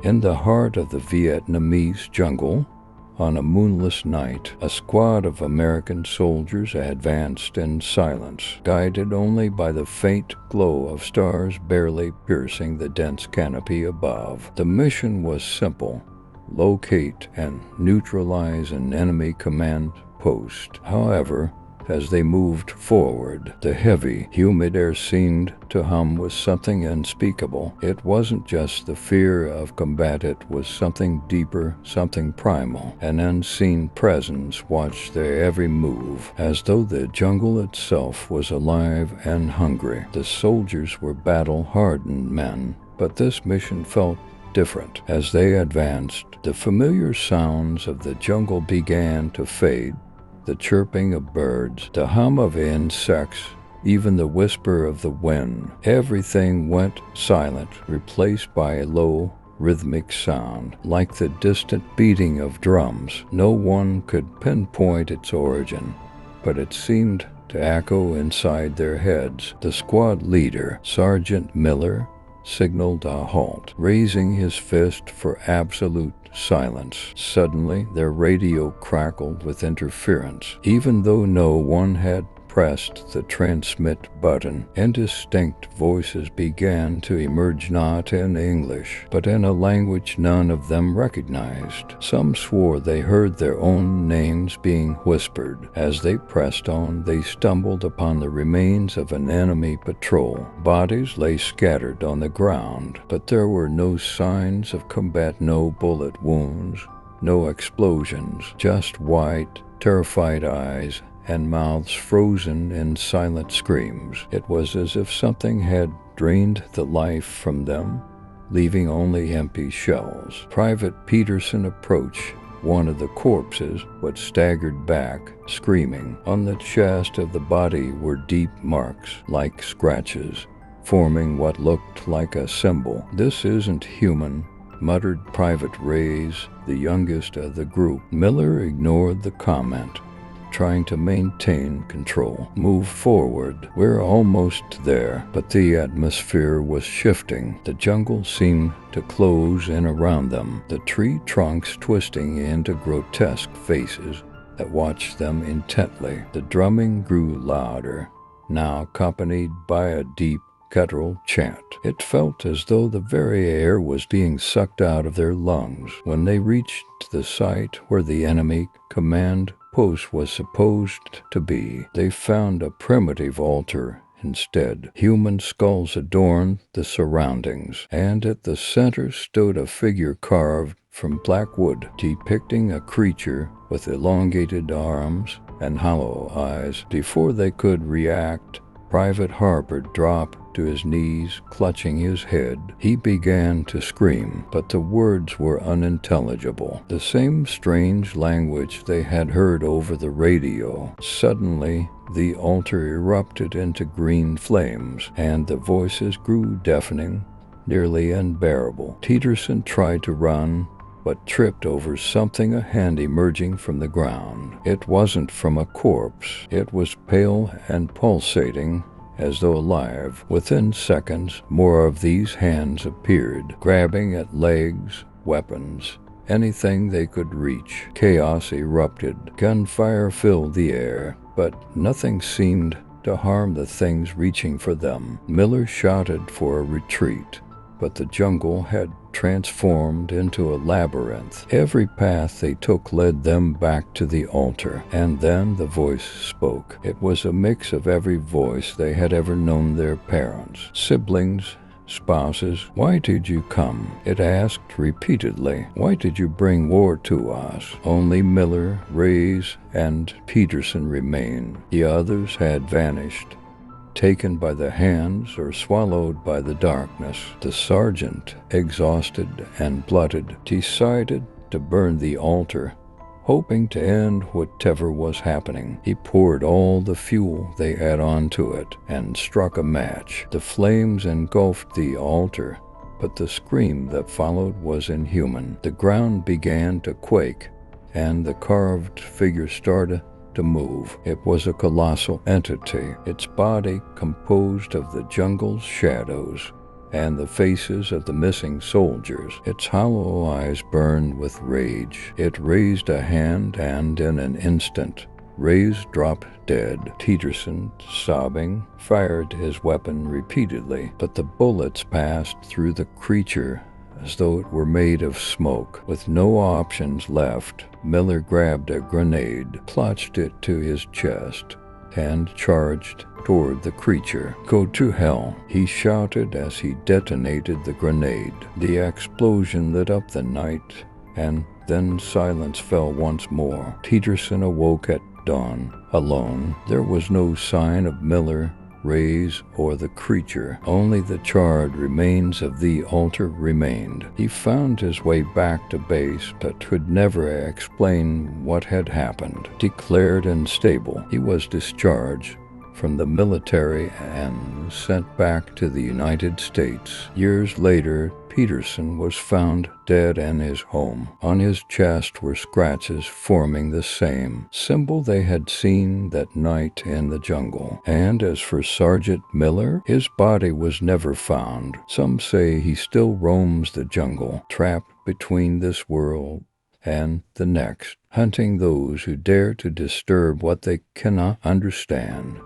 In the heart of the Vietnamese jungle, on a moonless night, a squad of American soldiers advanced in silence, guided only by the faint glow of stars barely piercing the dense canopy above. The mission was simple: locate and neutralize an enemy command post. However, as they moved forward, the heavy, humid air seemed to hum with something unspeakable. It wasn't just the fear of combat, it was something deeper, something primal. An unseen presence watched their every move, as though the jungle itself was alive and hungry. The soldiers were battle-hardened men, but this mission felt different. As they advanced, the familiar sounds of the jungle began to fade. The chirping of birds, the hum of insects, even the whisper of the wind. Everything went silent, replaced by a low, rhythmic sound, like the distant beating of drums. No one could pinpoint its origin, but it seemed to echo inside their heads. The squad leader, Sergeant Miller, signaled a halt, raising his fist for absolute silence. Suddenly, their radio crackled with interference. Even though no one had pressed the transmit button, indistinct voices began to emerge, not in English, but in a language none of them recognized. Some swore they heard their own names being whispered. As they pressed on, they stumbled upon the remains of an enemy patrol. Bodies lay scattered on the ground, but there were no signs of combat, no bullet wounds, no explosions, just white, terrified eyes and mouths frozen in silent screams. It was as if something had drained the life from them, leaving only empty shells. Private Peterson approached one of the corpses, but staggered back, screaming. On the chest of the body were deep marks, like scratches, forming what looked like a symbol. "This isn't human," muttered Private Reyes, the youngest of the group. Miller ignored the comment, trying to maintain control. "Move forward. We're almost there." But the atmosphere was shifting. The jungle seemed to close in around them, the tree trunks twisting into grotesque faces that watched them intently. The drumming grew louder, now accompanied by a deep guttural chant. It felt as though the very air was being sucked out of their lungs. When they reached the site where the enemy command post was supposed to be, they found a primitive altar instead. Human skulls adorned the surroundings, and at the center stood a figure carved from black wood, depicting a creature with elongated arms and hollow eyes. Before they could react, Private Harper dropped to his knees, clutching his head. He began to scream, but the words were unintelligible, the same strange language they had heard over the radio. Suddenly, the altar erupted into green flames, and the voices grew deafening, nearly unbearable. Peterson tried to run, but tripped over something, a hand emerging from the ground. It wasn't from a corpse. It was pale and pulsating, as though alive. Within seconds, more of these hands appeared, grabbing at legs, weapons, anything they could reach. Chaos erupted. Gunfire filled the air, but nothing seemed to harm the things reaching for them. Miller shouted for a retreat, but the jungle had transformed into a labyrinth. Every path they took led them back to the altar, and then the voice spoke. It was a mix of every voice they had ever known: their parents, siblings, spouses. "Why did you come?" it asked repeatedly. "Why did you bring war to us?" Only Miller, Reyes, and Peterson remained. The others had vanished, taken by the hands or swallowed by the darkness. The sergeant, exhausted and blooded, decided to burn the altar, hoping to end whatever was happening. He poured all the fuel they had onto it and struck a match. The flames engulfed the altar, but the scream that followed was inhuman. The ground began to quake, and the carved figure started to move. It was a colossal entity, its body composed of the jungle's shadows, and the faces of the missing soldiers. Its hollow eyes burned with rage. It raised a hand, and in an instant, Reyes dropped dead. Peterson, sobbing, fired his weapon repeatedly, but the bullets passed through the creature as though it were made of smoke. With no options left, Miller grabbed a grenade, clutched it to his chest, and charged toward the creature. "Go to hell," he shouted as he detonated the grenade. The explosion lit up the night, and then silence fell once more. Peterson awoke at dawn, alone. There was no sign of Miller, Reyes, or the creature. Only the charred remains of the altar remained. He found his way back to base, but could never explain what had happened. Declared unstable, he was discharged from the military and sent back to the United States. Years later, Peterson was found dead in his home. On his chest were scratches forming the same symbol they had seen that night in the jungle. And as for Sergeant Miller, his body was never found. Some say he still roams the jungle, trapped between this world and the next, hunting those who dare to disturb what they cannot understand.